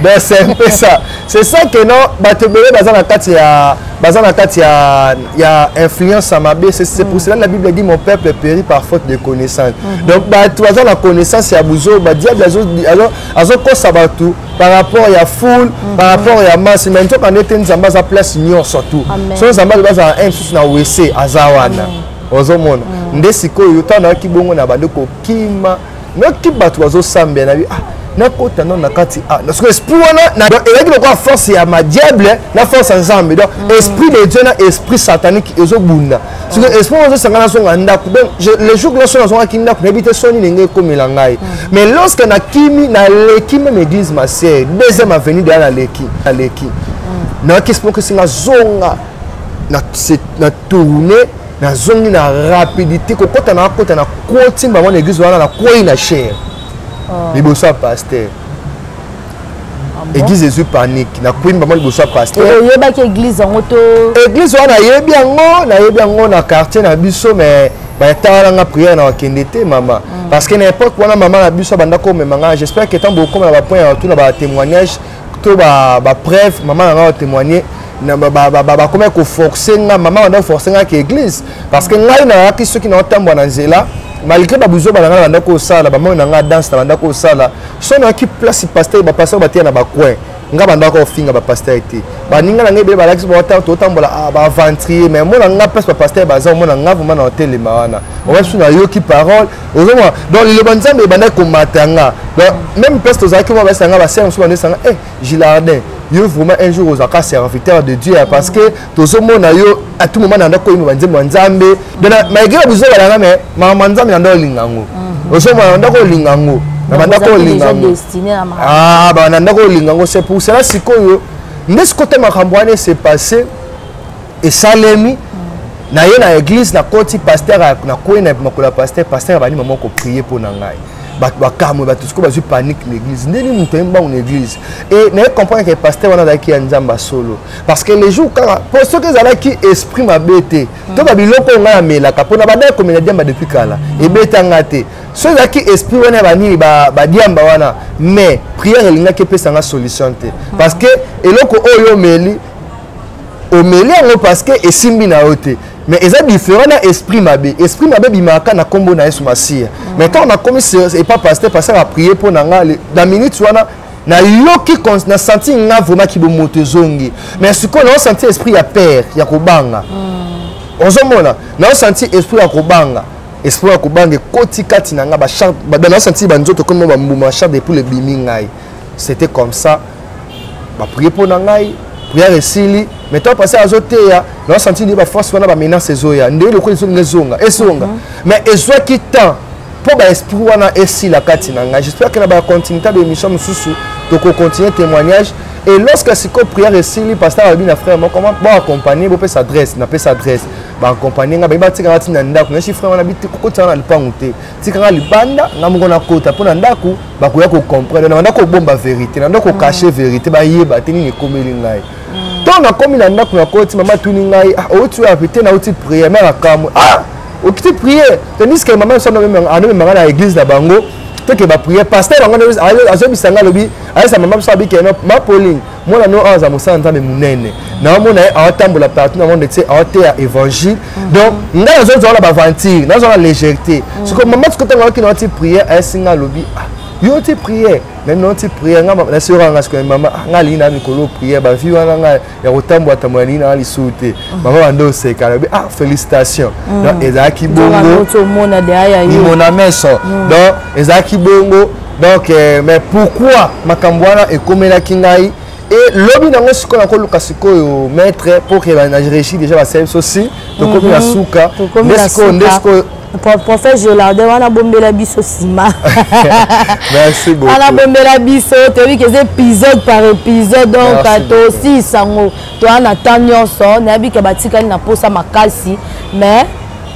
donc c'est un peu ça c'est ça que non bato belé baza na kati ya influence à mabe c'est pour cela la Bible dit mon peuple périt par faute de connaissance donc bato baza na connaissance ya buzo ba diable azo kosa bato par rapport ya foule par rapport ya masse mais nto quand était nzamba za place nyor surtout so nzamba baza un sous na wc azawana ozomona nde sikoyo tana kibongo na bande ko kima no kibatu bazo sambe na bi na kota non na kati parce que esprit wana na elaki le quoi force ya ma diable na force ensemble donc esprit de Dieu na esprit satanique ezo bunda parce que esprit ozo sangana so nganda donc les jours là so na so kinda ko habiter soni ninge komela ngai mais lorsque na kimi na leki même église ma sœur deuxième avenue de la leki na qu'est-ce que singa zonga na tourner na zongi na rapidité ko kota na koti ba mona église wana na koi na cher liboso pasteur église Jésus panique na koi ba mona liboso pasteur yeba ki église en auto église wana yebi yango na quartier na biso mais ba ta nga prière na wakendete mama parce que n'importe quoi maman na biso banda ko memanga j'espère que tant beaucoup na ba point tout na ba témoignage to ba preuve maman na témoigner na ba comment ko forcer nga maman na forcer nga que église parce que ngai na ki ceux qui na tambo na nzela malgré ba buzo ba nga ko sala ba maman na nga danse na banda ko sala so na ki place pasteur ba pasteur ba tia na ba coin nga banda ko finga ba pasteur été ba ninga na ngebe ba laxi ba to tambola ba aventurier mais moi nga place ba pasteur ba za moi nga vraiment na hôtel le mawana on va sur na yo ki parole ozoma donc le banzambe banda ko matanga donc même place to za ki moi ba sanga ba serre so ba sanga Gilardin yo vraiment un jour aux aka serviteur de Dieu parce que tozomona yo à tout moment na ko yimo banzembe nzambe donc malgré buzo ba nga mais mama nzambe na ndo lingango ozoma ndo ko lingango ah bah nandako lingango c'est pour cela sikoyo n'est-ce côté makambwane s'est passé et salemi na ye na église na koti pasteur na ko na makola pasteur bani maman ko prier pour nangai ba kamo ba tout ce que ba panique l'église ndeni muto mba une église et na comprendre que pasteur wana daki ya nzamba solo parce que les jours quand pour ceux que zala qui esprit ma bête to ba biloko nga mela kapona ba da comme diamba depuis kala et beta ngate ceux qui esprit wana bani ba diamba wana mais prière elinga ke pesa nga solution te parce que eloko oyo meli o meli ngo parce que esimbi na ote mais ils ont différent esprit mabé bimaka na kombo na Yesu Masia mais quand on a commis et pas pasteur à prier pour nanga la minute wana na yoki na senti nga vraiment ki bo motezongi mais ce qu'on a senti esprit ya père ya kobanga ozomona na senti esprit ya kobanga koti kati nanga ba char ba na senti banzoto comme ba mbuma char de pour le bimingai c'était comme ça ba prier pour nangai prière esili mais toi passer à zoteya non senti ba force wana ba menace zoya ndelo ko zonga esonga mais ezwa ki temps pour ba esprit wana esila kati nanga j'espère que na ba continuité de émission mususu to ko continuer témoignage et lorsque siko prière esili pasteur abi na frère moi comment bon accompagner bo pe s'adresse ba accompagner nga ba tika ngati na ndako na frère wana biti ko tsana lipangu te tika nga libanda nga mungo na kota pona ndako ba ko ya ko comprendre na ndako bomba vérité na ndako cacher vérité ba yeba teni ni komeli ngai donc na komi na ndako na koti mama tuni ngai o tu as pété na outil prière mais akamo o kiti prière tandis que maman ça même na église na bango que ba prière pasteur azobisanga lobi ayesa mama sabi ke ma Pauline mona no aza musanta me munene na mona atambola partout na monde te aote évangile donc nga azozo la ba aventure na zo la légèreté ce que maman ce que tu as qui prière ayesinga lobi yo ti prière même non ti prière nga na sera nga ce que maman nga lina mikolo prière ba vi wana nga ya kotambola tamwani na lisute maman bando seka lobi félicitations donc ezaki bongo mona meso donc ezaki bongo donc mais pourquoi makambwana ekomela kingai et lobi nango siko na ko luka siko maître pour que na réussir déjà ba service aussi donc comme la souka ndesco prophète Gilardin wana bombela biso sima merci beaucoup ana bombela biso te oui que épisode par épisode donc to si sango to ana tanyo so na bi ke batikali na posa makasi mais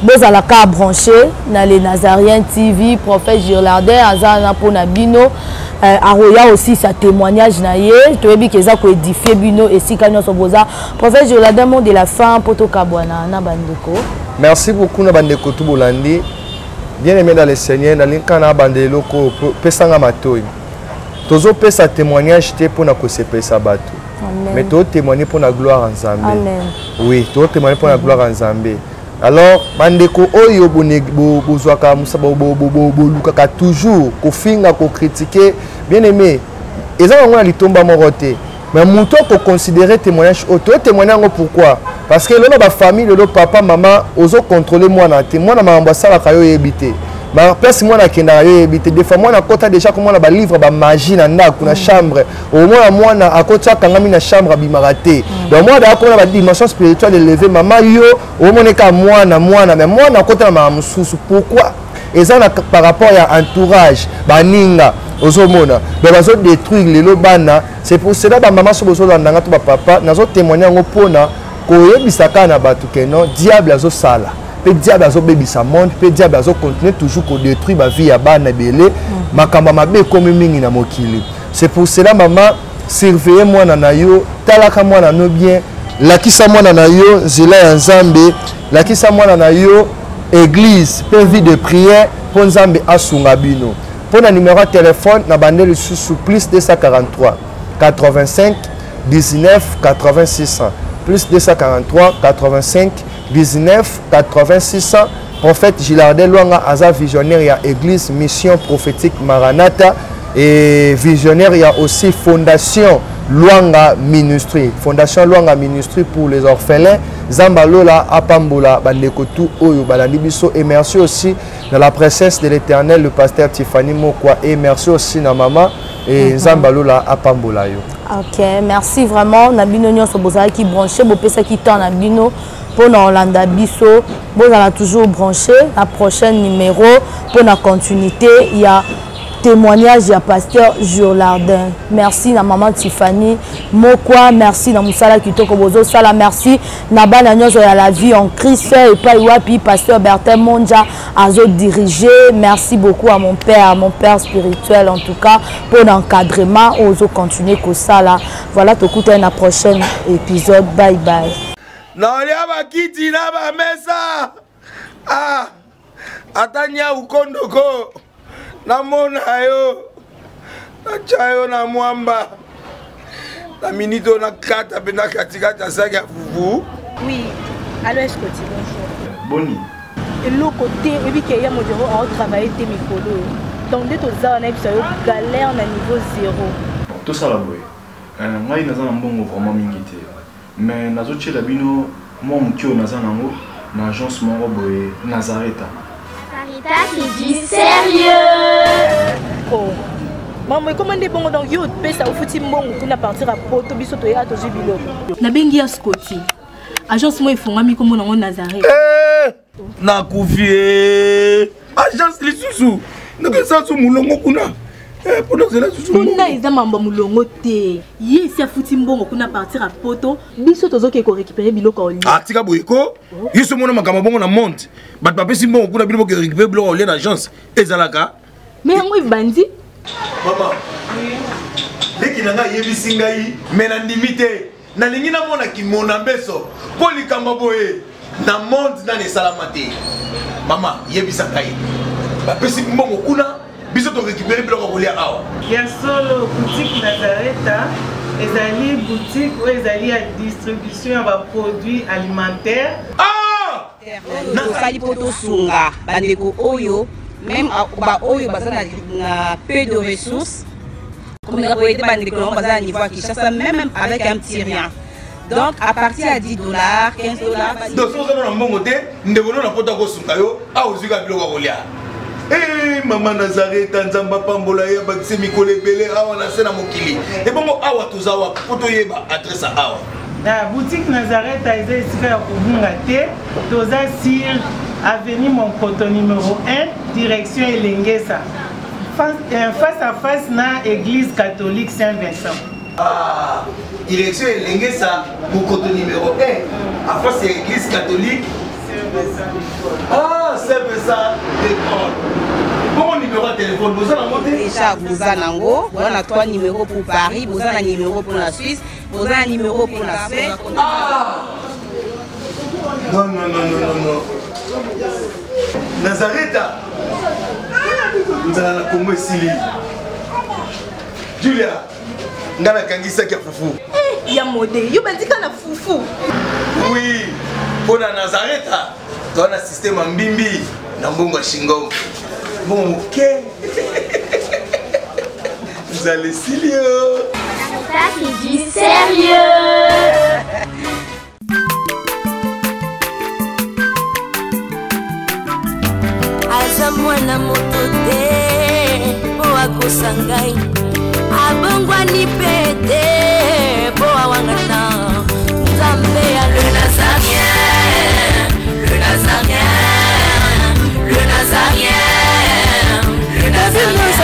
bozala ka branché na les Nazariens TV prophète Gilardin azana pona bino aroya aussi sa témoignage na ye to bi ke za ko édifier bino et si kanyo so boza prophète Gilardin mot de la fin poto kabwana na bandeko. Merci beaucoup na bandeko tout bolandi bien aimé dans le Seigneur na linkana bandelo ko pesanga matoi tozo pesa témoignage te pour na ko sepesa bato mais to témoigner pour la gloire en Nzambe oui to témoigner pour la gloire en Nzambe alors bandeko oyo bozwaka musaba bolukaka toujours ko finga ko critiquer bien aimé eza ngona litomba morote mais muto ko considérer témoignage auto témoigner ngo pourquoi parce que là ba famille le papa maman ozo contrôler moi na te moi na mamba sala kayo yebité ba place moi na kenda yo yebité des fois moi na kota déjà comment na ba livre ba magie na ndako na chambre au moins moi na akota kangami na chambre bimaraté donc moi da ko na ba dimension spirituelle élevée maman yo au moins ka moi na mais moi na kota na mamususu pourquoi et ça par rapport à entourage baninga ozomona donc bazo détruire les bana c'est pour cela ba maman so bozo landanga to ba papa nazo témoigner ngo pona ko yebisaka na batu ke non diable azo sala pe diable azo bebisa monde pe diable azo continuer toujours ko détruire ba vie ya bana belé makamba mabe comme mingi na mokili c'est pour cela maman surveiller moi na yo talaka moi na no bien lakisa moi na yo zela ya Nzambe lakisa moi na yo église pour vie de prière pour Nzambe asunga bino. Pour le numéro de téléphone na bandeli sous plus 243 85 19 8600 plus 243 85 19 8600. Prophète Gilardé Luanga Aza visionnaire, il y a église mission prophétique Maranatha et visionnaire, il y a aussi fondation Luanga Ministry. Fondation Luanga Ministry pour les orphelins. Zambalola Apambola Bandekotu Oyo Balandibiso. Et merci aussi dans la présence de l'Éternel, le pasteur Tiffany Mokwa. Et merci aussi na maman et Zambalola Apambola yo. Ok, merci vraiment. Nabino Nyon Sobozara qui branché, Bopesa qui tend Nabino. Pour Orlando Bisso, vous allez toujours brancher la prochaine numéro pour la continuité. Il y a témoignage, il y a pasteur Jolardin. Merci à maman Tiffany Mokwa, merci à Moussala Kitoko Bozo Sala, merci Naba Nanyos à la vie en Christ et pas Iwapi, pasteur Bertin Monja Azo dirigé. Merci beaucoup à mon père spirituel en tout cas pour l'encadrement. Ozo continuer comme ça là. Voilà, tout écoutez un prochain épisode. Bye bye. Naolia bakiti na ba mesa. Ah. Atanya ukondoko. Na mona yo. Na chayo na mwamba. Na minito na kata pena katikata saki ya fufu. Oui. Allô, est-ce que tu bonjour. Boni. Et l'autre côté, et puis qu'il y a mon bureau à travailler tes micros. Donc dès que tu as un galère na niveau 0. Tout ça là boy. Moi il naza mbongo vraiment mingité. Mais nazo tchela bino moi mukio naza nango na agence moko boye Nazareta. Sarita qui dit sérieux. Oh. Maman comment des bongo donc yo pesa au futi mbongo kuna partir à poto biso to ya to jibilo. Na bengi ya Scotty. Agence moi ifungami comme nango Nazareta. Na kufie. Agence lisusu. Ndeke sansu mulongo kuna. Pour on a des mambo mulongo te. Yesi afuti mbongo kuna partir à poto. Biso tozoke ko récupérer biloko oli. Ah tika boyeko. Yiso mona makamba bongo na monte. Bat papé si mbongo kuna biloko récupérer biloko oli na agence. Ezalaka. Mais ngo bandi. Maman. Leki nanga yebisi ngai mena ndimite. Na lingi na mona ki mona beso. Poli kamba boye. Na monte na ne salamate. Maman yebisa ngai. Ba pesi mbongo kuna. Biso to récupérer biloko kolia awa. Ya solo boutique Nazareta, ezali boutique où ezali à distribution ya produits alimentaires. Ah! Tosali poto sunga bandeko oyo même ba oyo bazana na peu de ressources. Comme on a été bandeko on bazana niveau Kinshasa même avec un petit rien. Donc à partir à $10, $15. Donc si vous avez un bon côté, nous devons na poto ko sunga yo, a ozika biloko kolia. Eh maman Nazareta nzamba pambola ya bakise mikole belé awa na sena mokili. Et bongo awa tozawa poto yeba adresse awa. La boutique Nazareta est ici à Kubungate, toza sur avenue Monkoto numéro 1, direction Elengesa. Face à face na église catholique Saint-Vincent. Ah, direction Elengesa, Monkoto numéro 1, à face de l'église catholique. Ah, c'est ça, d'accord. Bon numéro de téléphone, vous avez monté déjà, vous avez un 3 numéros pour Paris, vous avez un numéro pour la Suisse, vous avez un numéro pour la Suède. Ah! Non, non, non, non, non, non. Nazareta. Vous allez la Congo Sili. Julia, ngana kangisa kia fufu. Eh, ya modé, yo bandika na fufu. Oui, pour la Nazareta, tu as un système en bimbi, dans Bongo Shingo. Bon, ok. Vous allez sérieux. Sarita qui dit sérieux. Aza mwana moto te po akosa ngai abongwani pete po awangana Nzambe ya le Nazarien, le Nazarien, le Nazarien, le Nazarien.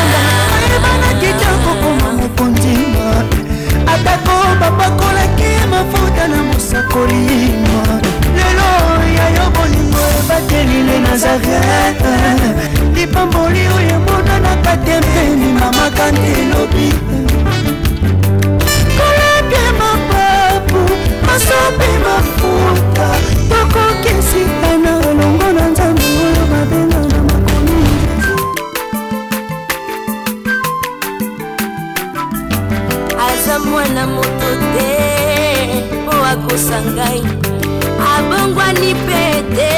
Ebana kitoko koma mokondima atako babakolaki mafuta na mosakolima lelo yayo bolingo ebateli le Nazareth lipamboli oyo emonanaka te mpeni mama kandi elobi koleke mapapu masope mafuta pete